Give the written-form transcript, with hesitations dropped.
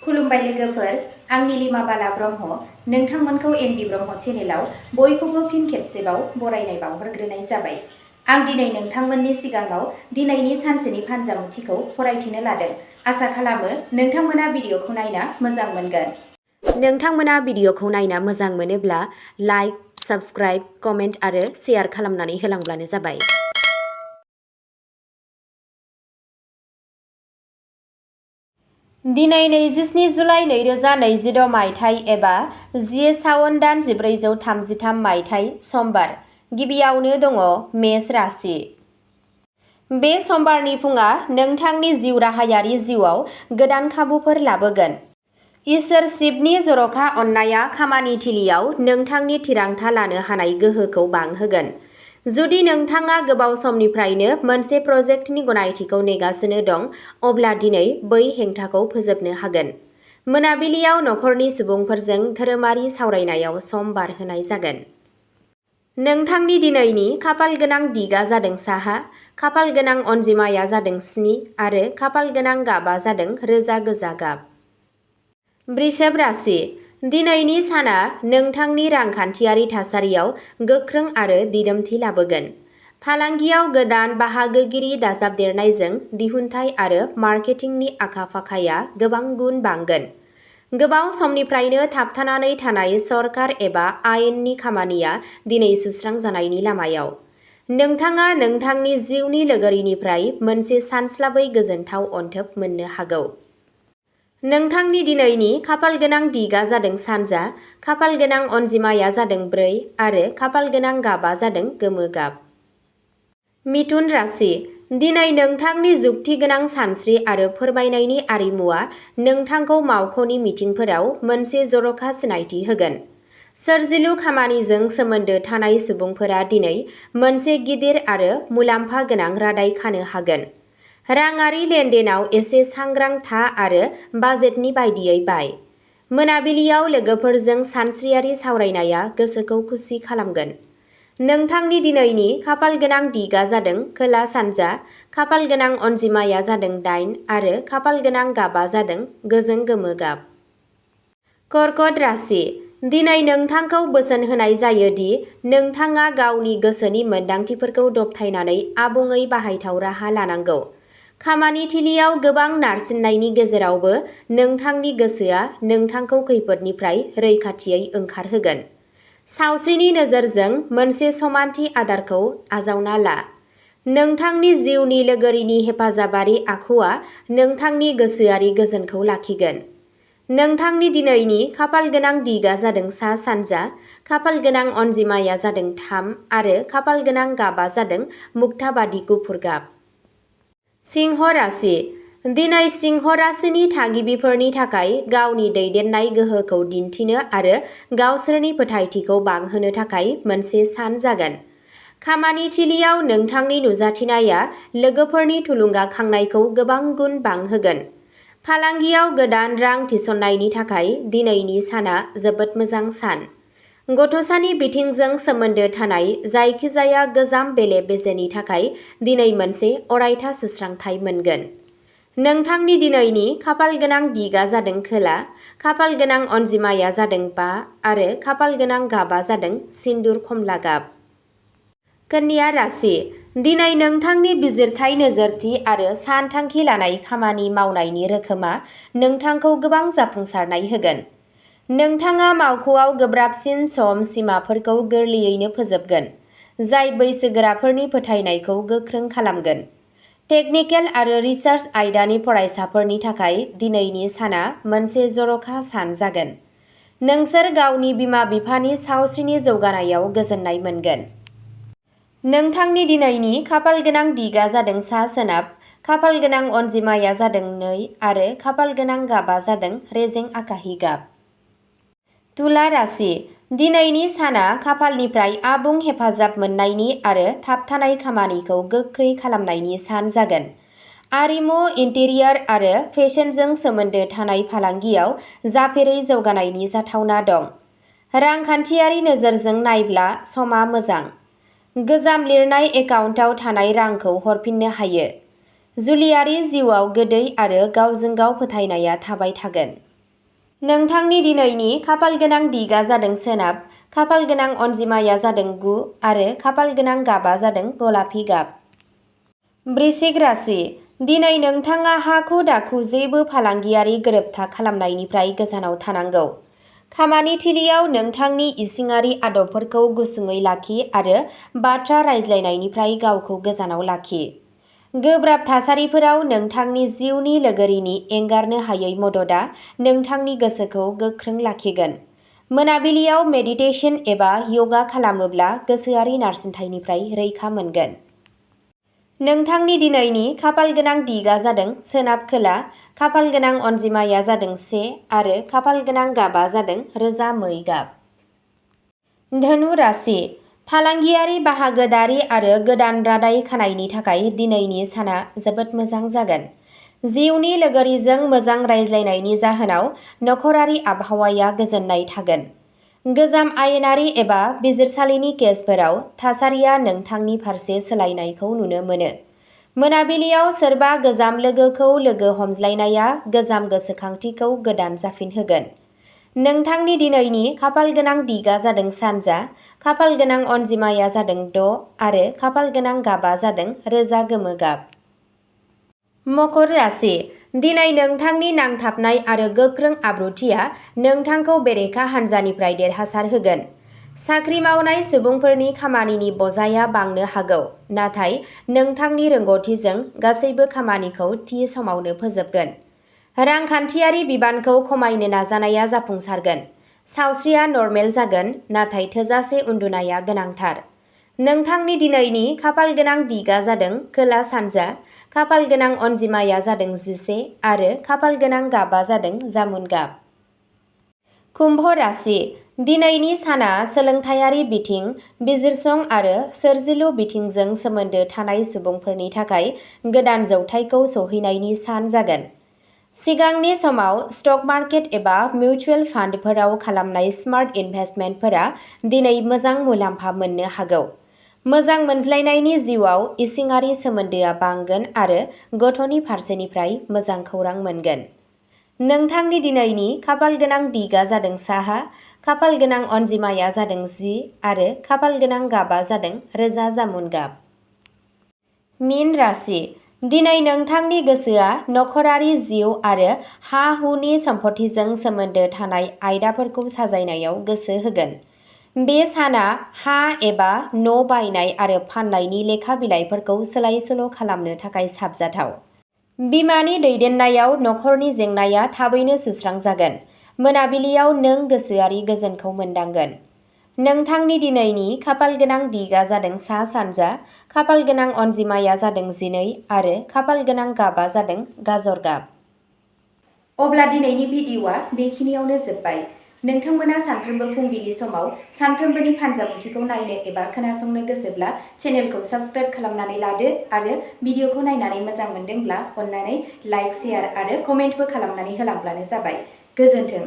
खुलुमबाय लोगोफोर, आं नीलिमा बाला ब्रह्म। नोंथांमोनखौ एनबि ब्रह्म चेनेलाव बयखौबो फिन खेबसेबाव बरायनाय बावहरग्रोनाय जाबाय। आं दिनै नोंथांमोननि सिगाङाव दिनैनि सानसेनि फानजामुथिखौ फरायथिनो लादों। आसा खालामो नोंथांमोना भिडिअखौ नायना मोजां मोनगोन। नोंथांमोना भिडिअखौ नायना मोजां मोनोब्ला लाइक, साबस्क्राइब, कमेन्ट आरो शेयार खालामनानै होलांब्लानो जाबाय। दिनै 27 जुलाइ 2026 मायथाइ एबा 10 सावन दान 1433 मायथाइ समबार। गिबियावनो दङ मेष राशि। बे समबारनि फुङा नोंथांनि जिउ राहायारि जिउआव गोदान खाबुफोर लाबोगोन। इसोर शिबनि जर'खा अननाया खामानि थिलियाव नोंथांनि थिरांथा लानो हानाय गोहोखौ बांहोगोन। जुदि नोंथाङा गोबाव समनिफ्रायनो मोनसे प्रजेक्टनि गनायथिखौ नेगासिनो दं, अब्ला दिनै बै हेंथाखौ फोजोबनो हागोन। मोनाबिलियाव नखरनि सुबुंफोरजों धोरोमारि सावरायनायाव सम बारहोनाय जागोन। नोंथांनि दिनैनि खाफाल गोनां दिगा जादों साहा, खाफाल गोनां अनजिमाया जादों 7 आरो खाफाल गोनां गाबा जादों रोजा गोजा गाब। वृषभ राशि। दिनैनि साना नोंथांनि रांखान्थियारि थासारियाव गोख्रों आरो दिदोमथि लाबोगोन। फालांगियाव गोदान बाहागोगिरि दाजाबदेरनायजों दिहुनथाय आरो मार्केटिंनि आखा-फाखाया गोबां गुन बांगोन। गोबाव समनिफ्रायनो थाबथानानै थानाय सरकार एबा आयेननि खामानिया दिनै सुस्रांजानायनि लामायाव। नोंथाङा नोंथांनि जिउनि लोगोरिनिफ्राय मोनसे सानस्लाबै गोजोनथाव अनथोब मोननो हागौ। नोंथांनि दिनैनि खाफाल गोनां दिगा जादों सानजा, खाफाल गोनां अनजिमाया जादों 4 आरो खाफाल गोनां गाबा जादों गोमो गाब। मिथुन राशि। दिनै नोंथांनि जुक्ति गोनां सानस्रि आरो फोरमायनायनि आरिमुआ नोंथांखौ मावख'नि मिटिंफोराव मोनसे जर'खा सिनायथि होगोन। सोरजिलु खामानिजों सोमोन्दो थानाय सुबुंफोरा दिनै मोनसे गिदिर आरो मुलाम्फा गोनां रादाय खानो हागोन। राङारि लेनदेनाव एसे सांग्रां था आरो बाजेटनि बायदियै बाय। मोनाबिलियाव लोगोफोरजों सानस्रियारि सावरायनाया गोसोखौ खुसि खालामगोन। नोंथांनि दिनैनि खाफाल गोनां दिगा जादों खोला सानजा, खाफाल गोनां अनजिमाया जादों 8 आरो खाफाल गोनां गाबा जादों गोजों गोमो गाब। कर्कट राशि। दिनै नोंथांखौ बोसोन होनाय जायो दि नोंथाङा गावनि गोसोनि मोनदांथिफोरखौ दबथायनानै आबुङै बाहायथाव राहा लानांगौ। खामानि थिलियाव गोबां नारसिननायनि गेजेरावबो नोंथांनि गोसोआ नोंथांखौ खैफोदनिफ्राय रैखाथियै ओंखारहोगोन। सावस्रिनि नोजोरजों मोनसे समानथि आदारखौ आजावना ला। नोंथांनि जिउनि लोगोरिनि हेफाजाबारि आखुआ नोंथांनि गोसोआरि गोजोनखौ लाखिगोन। नोंथांनि दिनैनि खाफाल गोनां दिगा जादों सा सानजा, खाफाल गोनां अनजिमाया जादों 3 आरो खाफाल गोनां गाबा जादों मुक्ताबादी गुफुर गाब। सिंह राशि। दिनै सिंह राशिनि थागिबिफोरनि थाखाय गावनि दैदेननाय गोहोखौ दिन्थिनो आरो गावसोरनि फोथायथिखौ बांहोनो थाखाय मोनसे सान जागोन। खामानि थिलियाव नोंथांनि नुजाथिनाया लोगोफोरनि थुलुंगाखांनायखौ गोबां गुन बांहोगोन। फालांगियाव गोदान रां थिसननायनि थाखाय दिनैनि साना जोबोद मोजां सान। गथ'सानि बिथिंजों सोमोन्दो थानाय जायखिजाया गोजाम बेले-बेजेनि थाखाय दिनै मोनसे अरायथा सुस्रांथाय मोनगोन। नोंथांनि दिनैनि खाफाल गोनां दिगा जादों खोला, खाफाल गोनां अनजिमाया जादों 5 आरो खाफाल गोनां गाबा जादों सिन्दुर खमला गाब। कन्या राशि। दिनै नोंथांनि बिजिरथाय नोजोरथि आरो सानथांखि लानाय खामानि मावनायनि रोखोमा नोंथांखौ गोबां जाफुंसारनाय होगोन। नोंथाङा मावख'आव गोब्राबसिन सम सिमाफोरखौ गोरलैयैनो फोजोबगोन, जाय बैसोगोराफोरनि फोथायनायखौ गोख्रों खालामगोन। टेकनिकेल आरो रिसार्च आयदानि फरायसाफोरनि थाखाय दिनैनि साना मोनसे जर'खा सान जागोन। नोंसोर गावनि बिमा-बिफानि सावस्रिनि जौगानायाव गोजोननाय मोनगोन। नोंथांनि दिनैनि खाफाल गोनां दिगा जादों सा सोनाब, खाफाल गोनां अनजिमाया जादों 2 आरो खाफाल गोनां गाबा जादों रेजें आकाहि गाब। तुला राशि। दिनैनि साना खाफालनिफ्राय आबुं हेफाजाब मोन्नायनि आरो थाबथानाय खामानिखौ गोख्रै खालामनायनि सान जागोन। आरिमु, इन्टेरियर आरो फेशनजों सोमोन्दो थानाय फालांगियाव जाफेरै जौगानायनि जाथावना दं। रांखान्थियारि नोजोरजों नायब्ला समा मोजां। गोजाम लिरनाय एकाउन्टाव थानाय रांखौ हरफिननो हायो। जुलियारि जिउआव गोदै आरो गावजों गाव फोथायनाया थाबाय थागोन। नोंथांनि दिनैनि खाफाल गोनां दिगा जादों सोनाब, खाफाल गोनां अनजिमाया जादों 9 आरो खाफाल गोनां गाबा जादों गलापि गाब। बृश्चिक राशि, दिनै नोंथाङा हाखु दाखु जेबो फालांगियारि गोरोबथा खालामनायनिफ्राय गोजानाव थानांगौ। खामानि थिलियाव नोंथांनि इसिङारि आदबफोरखौ गुसुङै लाखि आरो बाथ्रा रायज्लायनायनिफ्राय गावखौ गोजानाव लाखि। गोब्राब थासारिफोराव नोंथांनि जिउनि लोगोरिनि एंगारनो हायै मददआ नोंथांनि गोसोखौ गोख्रों लाखिगोन। मोनाबिलियाव मेडिटेशन एबा यगा खालामोब्ला गोसोआरि नारसिनथायनिफ्राय रैखा मोनगोन। नोंथांनि दिनैनि खाफाल गोनां दिगा जादों सोनाब खोला, खाफाल गोनां अनजिमाया जादों 1 आरो खाफाल गोनां गाबा जादों रोजा मै गाब। धनु राशि, फालांगियारि बाहागोदारि आरो गोदान रादाय खानायनि थाखाय दिनैनि साना जोबोद मोजां जागोन। जिउनि लोगोरिजों मोजां रायज्लायनायनि जाहोनाव नखरारि आबहावाया गोजोननाय थागोन। गोजाम आयेनारि एबा बिजिरसालिनि केसफोराव थासारिया नोंथांनि फारसे सोलायनायखौ नुनो मोनो। मोनाबिलियाव सोरबा गोजाम लोगोखौ लोगो हमज्लायनाया गोजाम गोसोखांथिखौ गोदान जाफिनहोगोन। नोंथांनि दिनैनि खाफाल गोनां दिगा जादों सानजा, खाफाल गोनां अनजिमाया जादों 6 आरो खाफाल गोनां गाबा जादों रोजा गोमो गाब। मकर राशि, दिनै नोंथांनि नांथाबनाय आरो गोख्रों आब्रुथिया नोंथांखौ बेरेखा हान्जानिफ्राय देरहासार होगोन। साख्रि मावनाय सुबुंफोरनि खामानिनि बजाया बांनो हागौ, नाथाय नोंथांनि रोंग'थिजों गासैबो खामानिखौ थि समावनो फोजोबगोन। रांखान्थियारि बिबानखौ खमायनो नाजानाया जाफुंसारगोन। सावस्रिया नर्मेल जागोन, नाथाय थोजासे उन्दुनाया गोनांथार। नोंथांनि दिनैनि खाफाल गोनां दिगा जादों खोला सानजा, खाफाल गोनां अनजिमाया जादों 11 आरो खाफाल गोनां गाबा जादों जामुन गाब। कुम्भ राशि, दिनैनि साना सोलोंथायारि बिथिं, बिजिरसं आरो सोरजिलु बिथिंजों सोमोन्दो थानाय सुबुंफोरनि थाखाय गोदान जौथायखौ सौहैनायनि सान जागोन। सिगांनि समाव स्टक मार्केट एबा मिउचुएल फान्डफोराव खालामनाय स्मार्ट इनभेस्टमेन्टफोरा दिनै मोजां मुलाम्फा मोननो हागौ। मोजां मोनज्लायनायनि जिउआव इसिङारि सोमोन्दोआ बांगोन आरो गथ'नि फारसेनिफ्राय मोजां खौरां मोनगोन। नोंथांनि दिनैनि खाफाल गोनां दिगा जादों साहा, खाफाल गोनां अनजिमाया जादों 10 आरो खाफाल गोनां गाबा जादों रोजा जामुन गाब। मीन राशि, दिनै नोंथांनि गोसोआ नखरारि जिउ आरो हा-हुनि सम्पथिजों सोमोन्दो थानाय आयदाफोरखौ साजायनायाव गोसो होगोन। बे साना हा एबा न' बायनाय आरो फाननायनि लेखा बिलाइफोरखौ सोलाय-सोल' खालामनो थाखाय साबजाथाव। बिमानि दैदेननायाव नखरनि जेंनाया थाबैनो सुस्रांजागोन। मोनाबिलियाव नों गोसोआरि गोजोनखौ मोनदांगोन। नोंथांनि दिनैनि खाफाल गोनां दिगा जादों सा सानजा, खाफाल गोनां अनजिमाया जादों 12 आरो खाफाल गोनां गाबा जादों गाजर गाब। अब्ला दिनैनि भिडिअ'आ बेखिनियावनो जोब्बाय। नोंथांमोना सानफ्रोमबो फुंबिलि समाव सानफ्रोमबोनि फानजामुथिखौ नायनो एबा खोनासंनो गोसोब्ला चेनेलखौ साबस्क्राइब खालामनानै लादो आरो भिडिअ'खौ नायनानै मोजां मोनदोंब्ला अन्नानै लाइक, शेयार आरो कमेन्टबो खालामनानै होलांब्लानो जाबाय। गोजोन्थों।